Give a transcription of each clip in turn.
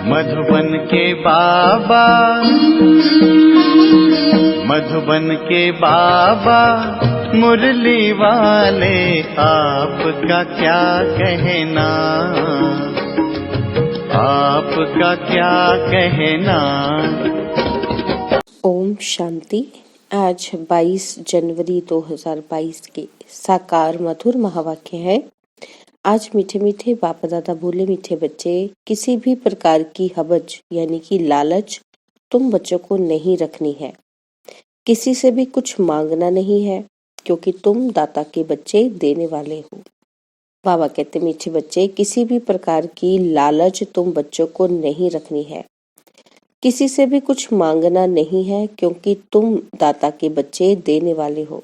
मधुबन के बाबा, मधुबन के बाबा मुरली वाले, आपका क्या कहना, आपका क्या कहना। ओम शांति। आज 22 जनवरी 2022 के साकार मधुर महावाक्य है। आज मीठे मीठे बाप दादा बोले, मीठे बच्चे, किसी भी प्रकार की हवज यानी कि लालच तुम बच्चों को नहीं रखनी है। किसी से भी कुछ मांगना नहीं है, क्योंकि तुम दाता के बच्चे देने वाले हो। बाबा कहते, मीठे बच्चे, किसी भी प्रकार की लालच तुम बच्चों को नहीं रखनी है। किसी से भी कुछ मांगना नहीं है, क्योंकि तुम दाता के बच्चे देने वाले हो।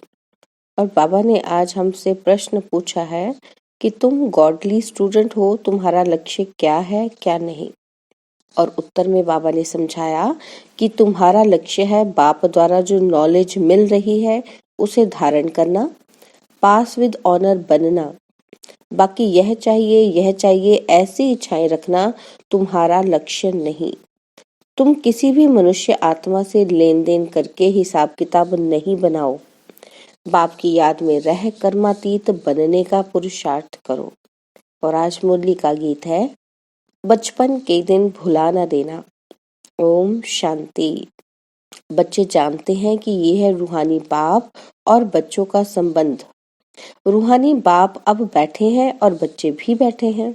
और बाबा ने आज हमसे प्रश्न पूछा है कि तुम गॉडली स्टूडेंट हो, तुम्हारा लक्ष्य क्या है, क्या नहीं। और उत्तर में बाबा ने समझाया कि तुम्हारा लक्ष्य है बाप द्वारा जो नॉलेज मिल रही है उसे धारण करना, पास विद ऑनर बनना। बाकी यह चाहिए ऐसी इच्छाएं रखना तुम्हारा लक्ष्य नहीं। तुम किसी भी मनुष्य आत्मा से लेन देन करके हिसाब किताब नहीं बनाओ। बाप की याद में रह कर्मातीत बनने का पुरुषार्थ करो। और आज मुरली का गीत है, बचपन के दिन भुला न देना। ओम शांति। बच्चे जानते हैं कि ये है रूहानी बाप और बच्चों का संबंध। रूहानी बाप अब बैठे हैं और बच्चे भी बैठे हैं।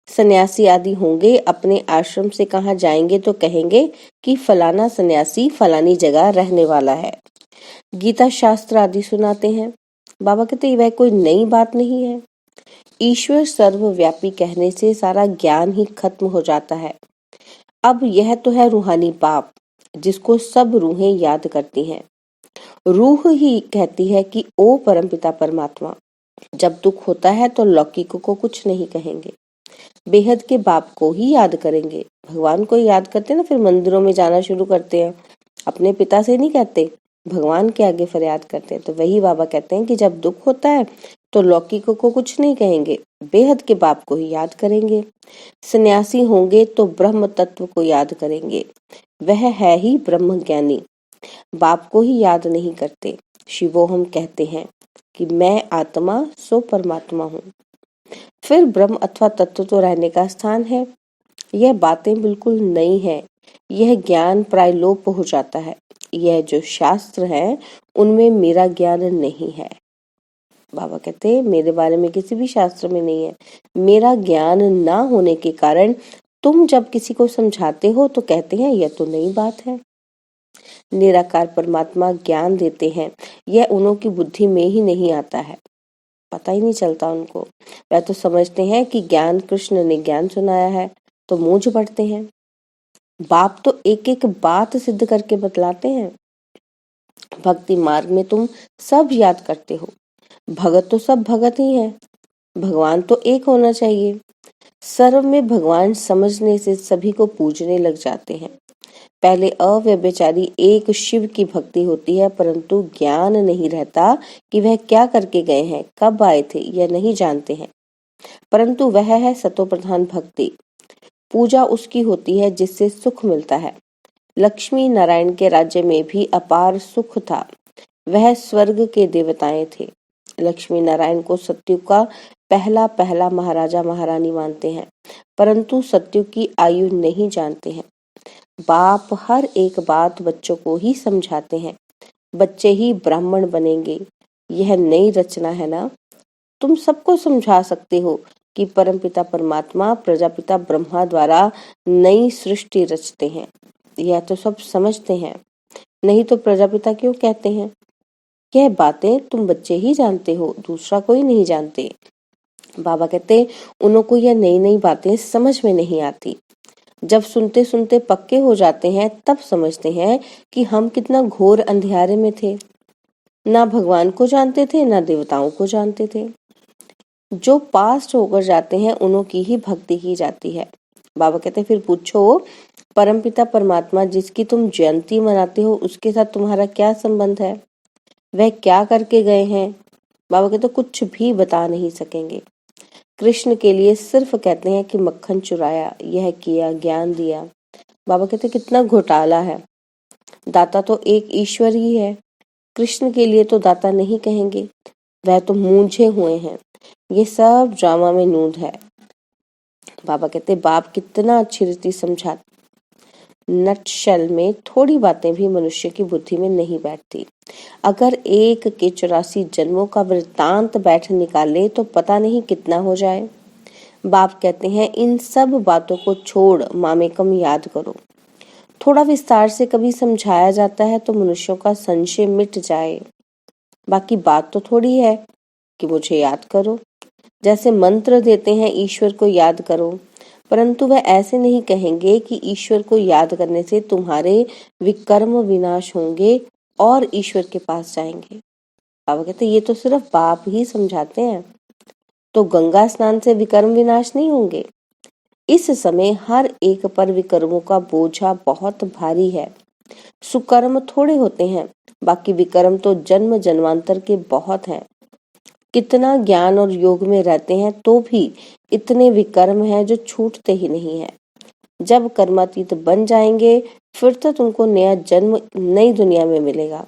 सन्यासी आदि होंगे, अपने आश्रम से कहाँ जाएंगे तो कहेंगे कि फलाना सन्यासी फलानी जगह रहने वाला है। गीता शास्त्र आदि सुनाते हैं। बाबा कहते, वह कोई नई बात नहीं है। ईश्वर सर्वव्यापी कहने से सारा ज्ञान ही खत्म हो जाता है। अब यह तो है रूहानी बाप, जिसको सब रूहें याद करती हैं। रूह ही कहती है कि ओ परमपिता परमात्मा। जब दुख होता है तो लौकिकों को कुछ नहीं कहेंगे, बेहद के बाप को ही याद करेंगे। भगवान को याद करते ना, फिर मंदिरों में जाना शुरू करते हैं। अपने पिता से नहीं कहते, भगवान के आगे फरियाद करते हैं। तो वही बाबा कहते हैं कि जब दुख होता है तो लौकिकों को कुछ नहीं कहेंगे, बेहद के बाप को ही याद करेंगे। सन्यासी होंगे तो ब्रह्म तत्व को याद करेंगे, वह है ही ब्रह्म ज्ञानी। बाप को ही याद नहीं करते। शिवोहम कहते हैं कि मैं आत्मा सो परमात्मा हूँ। फिर ब्रह्म अथवा तत्व तो रहने का स्थान है। यह बातें बिल्कुल नई है। यह ज्ञान प्राय लोप हो जाता है। यह जो शास्त्र है उनमें मेरा ज्ञान नहीं है। बाबा कहते, मेरे बारे में किसी भी शास्त्र में नहीं है। मेरा ज्ञान ना होने के कारण तुम जब किसी को समझाते हो तो कहते हैं यह तो नई बात है। निराकार परमात्मा ज्ञान देते हैं, यह उन्हों की बुद्धि में ही नहीं आता है, पता ही नहीं चलता उनको। वह तो समझते हैं कि ज्ञान कृष्ण ने ज्ञान सुनाया है, तो मूंझ पड़ते हैं। बाप तो एक एक बात सिद्ध करके बतलाते हैं। भक्ति मार्ग में तुम सब याद करते हो। भगत तो सब भगत ही है, भगवान तो एक होना चाहिए। सर्व में भगवान समझने से सभी को पूजने लग जाते हैं। पहले अव्यभिचारी एक शिव की भक्ति होती है, परंतु ज्ञान नहीं रहता कि वह क्या करके गए हैं, कब आए थे, यह नहीं जानते हैं। परंतु वह है सतो प्रधान भक्ति। पूजा उसकी होती है जिससे सुख मिलता है। लक्ष्मी नारायण के राज्य में भी अपार सुख था। वह स्वर्ग के देवताएं थे। लक्ष्मी नारायण को सत्युग का पहला पहला महाराजा महारानी मानते हैं, परंतु सत्युग की आयु नहीं जानते हैं। बाप हर एक बात बच्चों को ही समझाते हैं। बच्चे ही ब्राह्मण बनेंगे, यह नई रचना है ना। तुम सबको समझा सकते हो कि परमपिता परमात्मा प्रजापिता ब्रह्मा द्वारा नई सृष्टि रचते हैं। यह तो सब समझते हैं, नहीं तो प्रजापिता क्यों कहते हैं। यह बातें तुम बच्चे ही जानते हो, दूसरा कोई नहीं जानते। बाबा कहते, उन्हों को यह नई नई बातें समझ में नहीं आती। जब सुनते सुनते पक्के हो जाते हैं तब समझते हैं कि हम कितना घोर अंधियारे में थे। ना भगवान को जानते थे, ना देवताओं को जानते थे। जो पास्ट होकर जाते हैं उन्हों की ही भक्ति की जाती है। बाबा कहते, फिर पूछो, परमपिता परमात्मा जिसकी तुम जयंती मनाते हो उसके साथ तुम्हारा क्या संबंध है, वह क्या करके गए हैं। बाबा कहते, कुछ भी बता नहीं सकेंगे। कृष्ण के लिए सिर्फ कहते हैं कि मक्खन चुराया, यह किया, ज्ञान दिया। बाबा कहते कितना घोटाला है। दाता तो एक ईश्वर ही है। कृष्ण के लिए तो दाता नहीं कहेंगे, वह तो मूंझे हुए हैं। ये सब ड्रामा में नूंद है। बाबा कहते बाप कितना अच्छी रीति समझा। नटशल में थोड़ी बातें भी मनुष्य की बुद्धि में नहीं बैठती। अगर एक के 84 जन्मों का वृत्तांत बैठ निकाले तो पता नहीं कितना हो जाए। बाप कहते हैं इन सब बातों को छोड़ मामेकम याद करो। थोड़ा विस्तार से कभी समझाया जाता है तो मनुष्यों का संशय मिट जाए। बाकी बात तो थोड़ी है कि मुझे याद करो। जैसे मंत्र देते हैं ईश्वर को याद करो, परंतु वह ऐसे नहीं कहेंगे कि ईश्वर को याद करने से तुम्हारे विकर्म विनाश होंगे और ईश्वर के पास जाएंगे। बाबा कहते ये तो सिर्फ बाप ही समझाते हैं। तो गंगा स्नान से विकर्म विनाश नहीं होंगे। इस समय हर एक पर विकर्मों का बोझा बहुत भारी है। सुकर्म थोड़े होते हैं, बाकी विकर्म तो जन्म जन्मांतर के बहुत हैं। कितना ज्ञान और योग में रहते हैं तो भी इतने विकर्म हैं जो छूटते ही नहीं है। जब कर्मातीत बन जाएंगे फिर तो तुमको नया जन्म नई दुनिया में मिलेगा।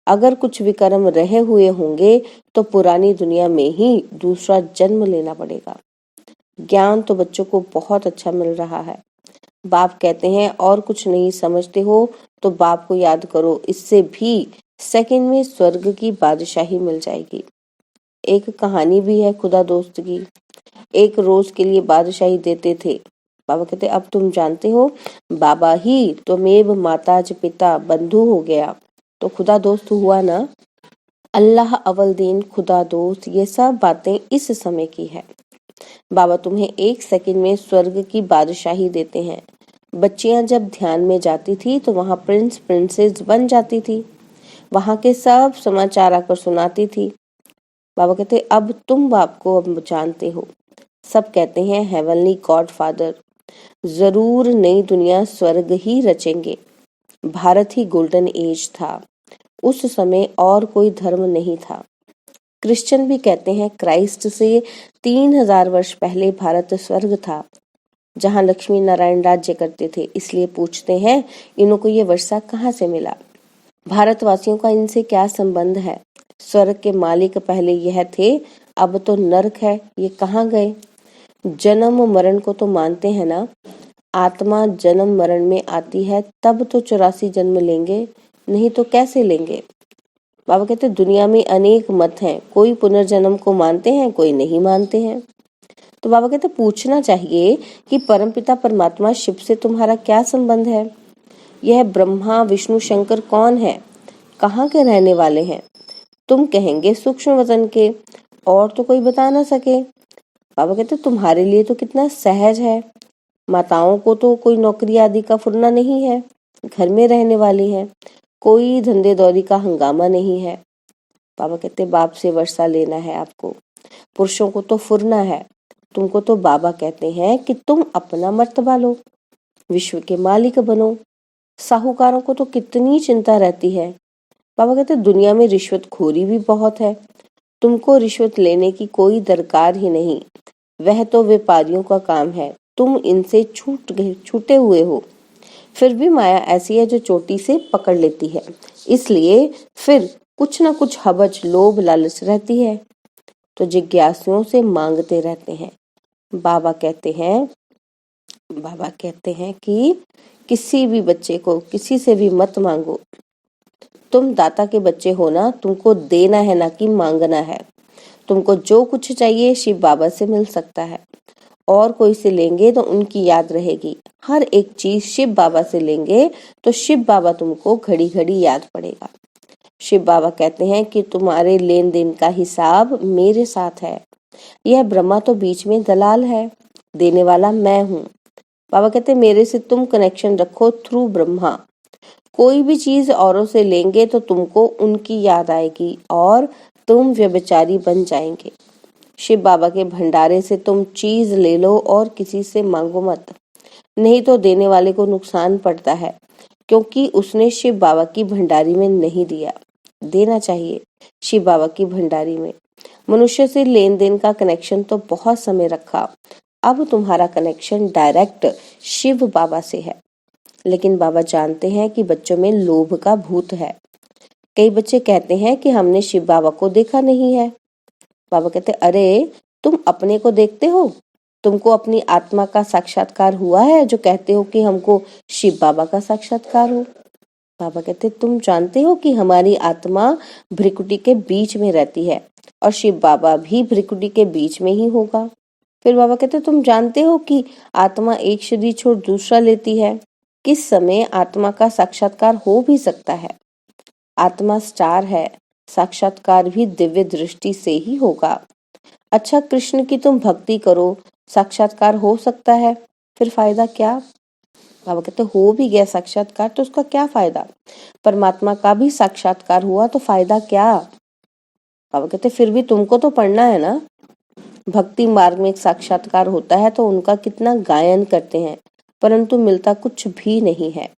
अगर कुछ विकर्म रहे हुए होंगे तो पुरानी दुनिया में ही दूसरा जन्म लेना पड़ेगा। ज्ञान तो बच्चों को बहुत अच्छा मिल रहा है। बाप कहते हैं और कुछ नहीं समझते हो तो बाप को याद करो, इससे भी सेकंड में स्वर्ग की बादशाही मिल जाएगी। एक कहानी भी है खुदा दोस्त की। एक रोज के लिए बादशाही देते थे। बाबा कहते अब तुम जानते हो बाबा ही तुमेव माताज पिता बंधु हो गया तो खुदा दोस्त हुआ ना। अल्लाह अव्वल दीन खुदा दोस्त, ये सब बातें इस समय की है। बाबा तुम्हें एक सेकंड में स्वर्ग की बादशाही देते हैं। बच्चियां जब ध्यान में जाती थी तो वहाँ प्रिंस प्रिंसेस बन जाती थी। वहाँ के सब समाचार आकर सुनाती थी। बाबा कहते अब तुम बाप को अब जानते हो। सब कहते हैं हेवनली गॉड फादर। जरूर नई दुनिया स्वर्ग ही रचेंगे। भारत ही गोल्डन एज था। उस समय और कोई धर्म नहीं था। क्रिश्चियन भी कहते हैं क्राइस्ट से 3000 वर्ष पहले भारत स्वर्ग था, जहाँ लक्ष्मी नारायण राज्य करते थे। इसलिए पूछते हैं इनको ये वर्षा कहाँ से मिला। भारतवासियों का इनसे क्या संबंध है। स्वर्ग के मालिक पहले यह थे, अब तो नरक है, ये कहाँ गए। जन्म मरण को तो मानते हैं ना। आत्मा जन्म मरण में आती है तब तो 84 जन्म लेंगे, नहीं तो कैसे लेंगे। बाबा कहते दुनिया में अनेक मत हैं, कोई पुनर्जन्म को मानते हैं, कोई नहीं मानते हैं। तो बाबा कहते पूछना चाहिए कि परमपिता परमात्मा शिव से तुम्हारा क्या संबंध है। यह ब्रह्मा विष्णु शंकर कौन है, कहाँ के रहने वाले हैं। तुम कहेंगे सूक्ष्म वतन के, और तो कोई बता ना सके। बाबा कहते तुम्हारे लिए तो कितना सहज है। माताओं को तो कोई नौकरी आदि का फुरना नहीं है, घर में रहने वाली है, कोई धंधे दौरी का हंगामा नहीं है। बाबा कहते बाप से वर्षा लेना है आपको। पुरुषों को तो फुरना है, तुमको तो बाबा कहते हैं कि तुम अपना मर्तबा लो, विश्व के मालिक बनो। साहूकारों को तो कितनी चिंता रहती है। बाबा कहते दुनिया में रिश्वत खोरी भी बहुत है, तुमको रिश्वत लेने की कोई दरकार ही नहीं, वह तो व्यापारियों का काम है, तुम इनसे छूटे हुए हो। फिर भी माया ऐसी है जो चोटी से पकड़ लेती है, इसलिए फिर कुछ न कुछ हवज लोभ लालच रहती है, तो जिज्ञासुओं से मांगते रहते हैं। बाबा कहते हैं कि किसी भी बच्चे को किसी से भी मत मांगो। तुम दाता के बच्चे हो ना, तुमको देना है ना कि मांगना है। तुमको जो कुछ चाहिए शिव बाबा से मिल सकता है, और कोई से लेंगे तो उनकी याद रहेगी। हर एक चीज शिव बाबा से लेंगे तो शिव बाबा तुमको घड़ी घड़ी याद पड़ेगा। शिव बाबा कहते हैं कि तुम्हारे लेन देन का हिसाब मेरे साथ है। यह ब्रह्मा तो बीच में दलाल है, देने वाला मैं हूँ। बाबा कहते मेरे से तुम कनेक्शन रखो थ्रू ब्रह्मा। कोई भी चीज औरों से लेंगे तो तुमको उनकी याद आएगी और तुम व्यभिचारी बन जाएंगे। शिव बाबा के भंडारे से तुम चीज ले लो और किसी से मांगो मत, नहीं तो देने वाले को नुकसान पड़ता है, क्योंकि उसने शिव बाबा की भंडारी में नहीं दिया। देना चाहिए शिव बाबा की भंडारी में। मनुष्य से लेन देन का कनेक्शन तो बहुत समय रखा, अब तुम्हारा कनेक्शन डायरेक्ट शिव बाबा से है। लेकिन बाबा जानते हैं कि बच्चों में लोभ का भूत है। कई बच्चे कहते हैं कि हमने शिव बाबा को देखा नहीं है। बाबा कहते, अरे तुम अपने को देखते हो? तुमको अपनी आत्मा का साक्षात्कार हुआ है जो कहते हो कि हमको शिव बाबा का साक्षात्कार हो? बाबा कहते, तुम जानते हो कि हमारी आत्मा भ्रिकुटी के बीच में रहती है और शिव बाबा भी भ्रिकुटी के बीच में ही होगा। फिर बाबा कहते, तुम जानते हो कि आत्मा एक शरीर छोड़ दूसरा लेती है, किस समय आत्मा का साक्षात्कार हो भी सकता है। आत्मा स्टार है, साक्षात्कार भी दिव्य दृष्टि से ही होगा। अच्छा, कृष्ण की तुम भक्ति करो, साक्षात्कार हो सकता है, फिर फायदा क्या? बाबा कहते, हो भी गया साक्षात्कार तो उसका क्या फायदा? परमात्मा का भी साक्षात्कार हुआ तो फायदा क्या? बाबा कहते, फिर भी तुमको तो पढ़ना है ना। भक्ति मार्ग में एक साक्षात्कार होता है तो उनका कितना गायन करते हैं, परंतु मिलता कुछ भी नहीं है।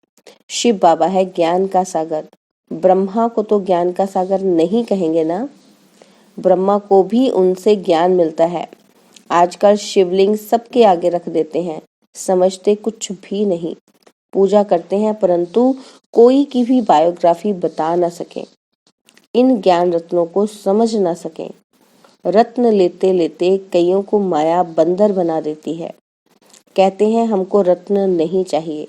शिव बाबा है ज्ञान का सागर, ब्रह्मा को तो ज्ञान का सागर नहीं कहेंगे ना। ब्रह्मा को भी उनसे ज्ञान मिलता है। आजकल शिवलिंग सबके आगे रख देते हैं, समझते कुछ भी नहीं। पूजा करते हैं परंतु कोई की भी बायोग्राफी बता न सके, इन ज्ञान रत्नों को समझ न सके। रत्न लेते लेते कईयों को माया बंदर बना देती है। कहते हैं हमको रत्न नहीं चाहिए।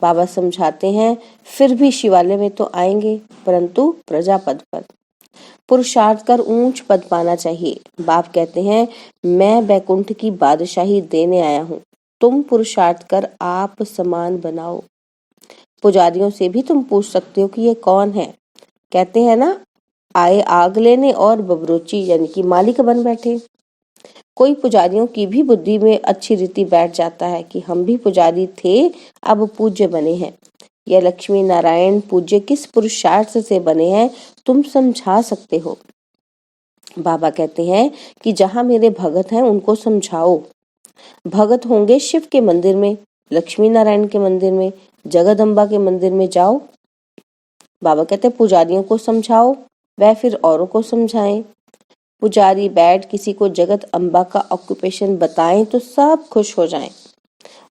बाबा समझाते हैं फिर भी शिवालय में तो आएंगे, परंतु प्रजापद पर पुरुषार्थ कर ऊंच पद पाना चाहिए। बाप कहते हैं मैं वैकुंठ की बादशाही देने आया हूँ, तुम पुरुषार्थ कर आप समान बनाओ। पुजारियों से भी तुम पूछ सकते हो कि ये कौन है। कहते हैं ना, आए आग लेने और बबरोची यानी कि मालिक बन बैठे। कोई पुजारियों की भी बुद्धि में अच्छी रीति बैठ जाता है कि हम भी पुजारी थे, अब पूज्य बने हैं। यह लक्ष्मी नारायण पूज्य किस पुरुषार्थ से बने हैं, तुम समझा सकते हो। बाबा कहते हैं कि जहाँ मेरे भगत हैं उनको समझाओ। भगत होंगे शिव के मंदिर में, लक्ष्मी नारायण के मंदिर में, जगदम्बा के मंदिर में जाओ। बाबा कहते हैं पुजारियों को समझाओ, वह फिर औरों को समझाएं। पुजारी बैठ किसी को जगत अम्बा का ऑक्यूपेशन बताएं तो सब खुश हो जाएं।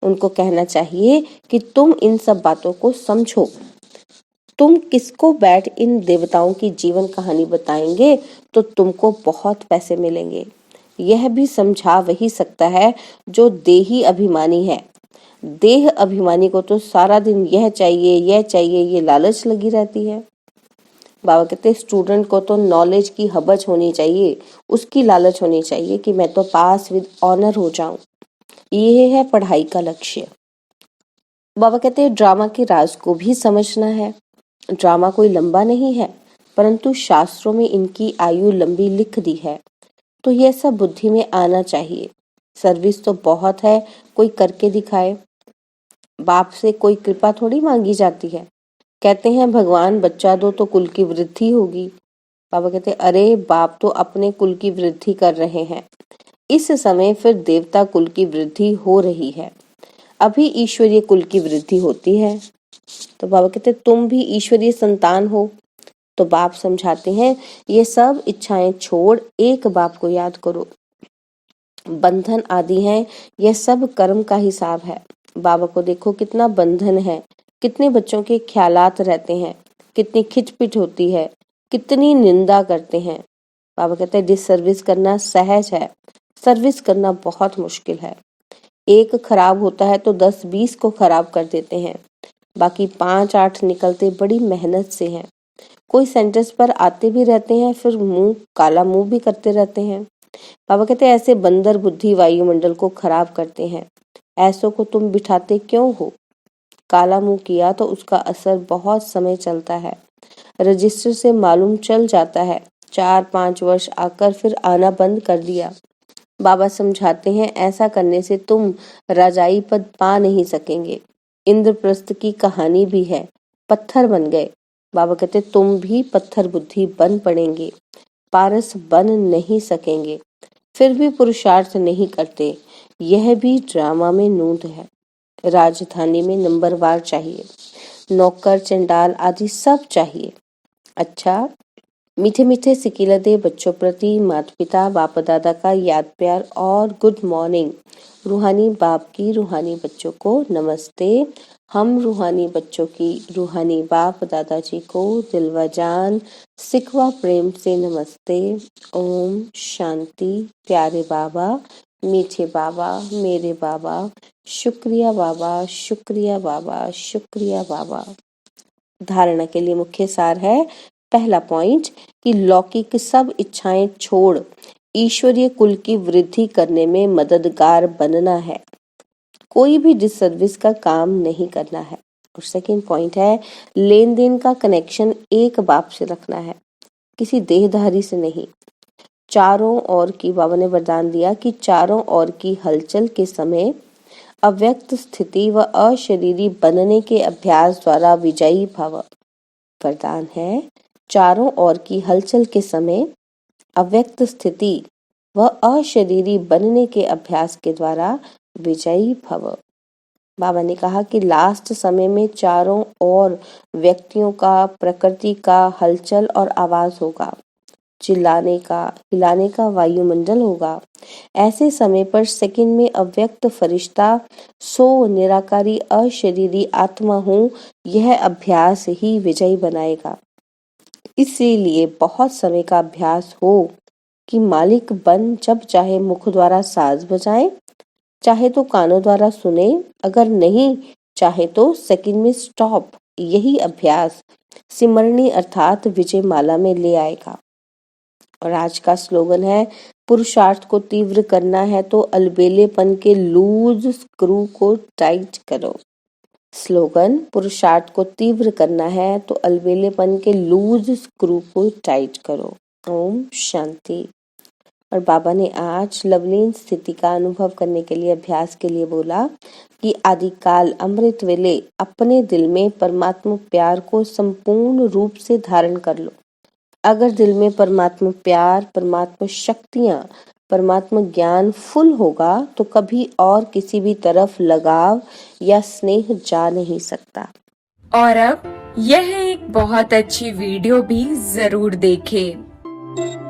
उनको कहना चाहिए कि तुम इन सब बातों को समझो। तुम किसको बैठ इन देवताओं की जीवन कहानी बताएंगे तो तुमको बहुत पैसे मिलेंगे। यह भी समझा वही सकता है जो देही अभिमानी है। देह अभिमानी को तो सारा दिन यह चाहिए ये लालच लगी रहती है। बाबा कहते स्टूडेंट को तो नॉलेज की हबच होनी चाहिए, उसकी लालच होनी चाहिए कि मैं तो पास विद ऑनर हो जाऊं। ये है पढ़ाई का लक्ष्य। बाबा कहते हैं ड्रामा के राज को भी समझना है। ड्रामा कोई लंबा नहीं है, परंतु शास्त्रों में इनकी आयु लंबी लिख दी है, तो यह सब बुद्धि में आना चाहिए। सर्विस तो बहुत है, कोई करके दिखाए। बाप से कोई कृपा थोड़ी मांगी जाती है। कहते हैं भगवान बच्चा दो तो कुल की वृद्धि होगी। बाबा कहते अरे बाप तो अपने कुल की वृद्धि कर रहे हैं, इस समय फिर देवता कुल की वृद्धि हो रही है, अभी ईश्वरीय कुल की वृद्धि होती है। तो बाबा कहते तुम भी ईश्वरीय संतान हो। तो बाप समझाते हैं ये सब इच्छाएं छोड़ एक बाप को याद करो। बंधन आदि हैं, यह सब कर्म का हिसाब है। बाबा को देखो कितना बंधन है, कितने बच्चों के ख्यालात रहते हैं, कितनी खिचपिट होती है, कितनी निंदा करते हैं। बाबा कहते हैं डिसर्विस करना सहज है, सर्विस करना बहुत मुश्किल है। एक खराब होता है तो 10-20 को खराब कर देते हैं, बाकी 5-8 निकलते बड़ी मेहनत से हैं। कोई सेंटेंस पर आते भी रहते हैं, फिर मुंह काला मुंह भी करते रहते हैं। बाबा कहते हैं ऐसे बंदर बुद्धि वायुमंडल को खराब करते हैं, ऐसों को तुम बिठाते क्यों हो? काला मुंह किया तो उसका असर बहुत समय चलता है, रजिस्टर से मालूम चल जाता है। 4-5 वर्ष आकर फिर आना बंद कर दिया। बाबा समझाते हैं ऐसा करने से तुम राजाई पद पा नहीं सकेंगे। इंद्रप्रस्थ की कहानी भी है, पत्थर बन गए। बाबा कहते तुम भी पत्थर बुद्धि बन पड़ेंगे, पारस बन नहीं सकेंगे, फिर भी पुरुषार्थ नहीं करते। यह भी ड्रामा में नूंद है। राजधानी में नंबरवार चाहिए, नौकर चंडाल आदि सब चाहिए। अच्छा, मीठे मीठे सिकिला दे बच्चों प्रति माता पिता बाप दादा का याद प्यार और गुड मॉर्निंग। रूहानी बाप की रूहानी बच्चों को नमस्ते। हम रूहानी बच्चों की रूहानी बाप दादाजी को दिल व जान सिकवा प्रेम से नमस्ते। ओम शांति। प्यारे बाबा, मीठे बाबा, मेरे बाबा, शुक्रिया बाबा, शुक्रिया बाबा, शुक्रिया बाबा। धारणा के लिए मुख्य सार है, पहला पॉइंट कि लौकिक सब इच्छाएं छोड़ ईश्वरीय कुल की वृद्धि करने में मददगार बनना है, कोई भी डिससर्विस का काम नहीं करना है। और सेकंड पॉइंट है, लेन देन का कनेक्शन एक बाप से रखना है, किसी देहधारी से नहीं। चारों ओर की, बाबा ने वरदान दिया कि चारों ओर की हलचल के समय अव्यक्त स्थिति व अशरीरी बनने के अभ्यास द्वारा विजयी भव। वरदान है, चारों ओर की हलचल के समय अव्यक्त स्थिति व अशरीरी बनने के अभ्यास के द्वारा विजयी भव। बाबा ने कहा कि लास्ट समय में चारों ओर व्यक्तियों का, प्रकृति का हलचल और आवाज होगा, चिल्लाने का, हिलाने का वायुमंडल होगा। ऐसे समय पर सेकंड में अव्यक्त फरिश्ता सो निराकारी अशरीरी आत्मा हूँ, यह अभ्यास ही विजयी बनाएगा। इसीलिए बहुत समय का अभ्यास हो कि मालिक बन जब चाहे मुख द्वारा साज बजाएं, चाहे तो कानों द्वारा सुने, अगर नहीं चाहे तो सेकंड में स्टॉप। यही अभ्यास सिमरनी अर्थात विजय माला में ले आएगा। और आज का स्लोगन है, पुरुषार्थ को तीव्र करना है तो अलबेलेपन के लूज स्क्रू को टाइट करो। स्लोगन, पुरुषार्थ को तीव्र करना है तो अलबेलेपन के लूज स्क्रू को टाइट करो। ओम शांति। और बाबा ने आज लवलीन स्थिति का अनुभव करने के लिए, अभ्यास के लिए बोला कि आदिकाल अमृत वेले अपने दिल में परमात्मा प्यार को संपूर्ण रूप से धारण कर लो। अगर दिल में परमात्मा प्यार, परमात्मा शक्तियां, परमात्मा ज्ञान फुल होगा तो कभी और किसी भी तरफ लगाव या स्नेह जा नहीं सकता। और अब यह एक बहुत अच्छी वीडियो भी जरूर देखें।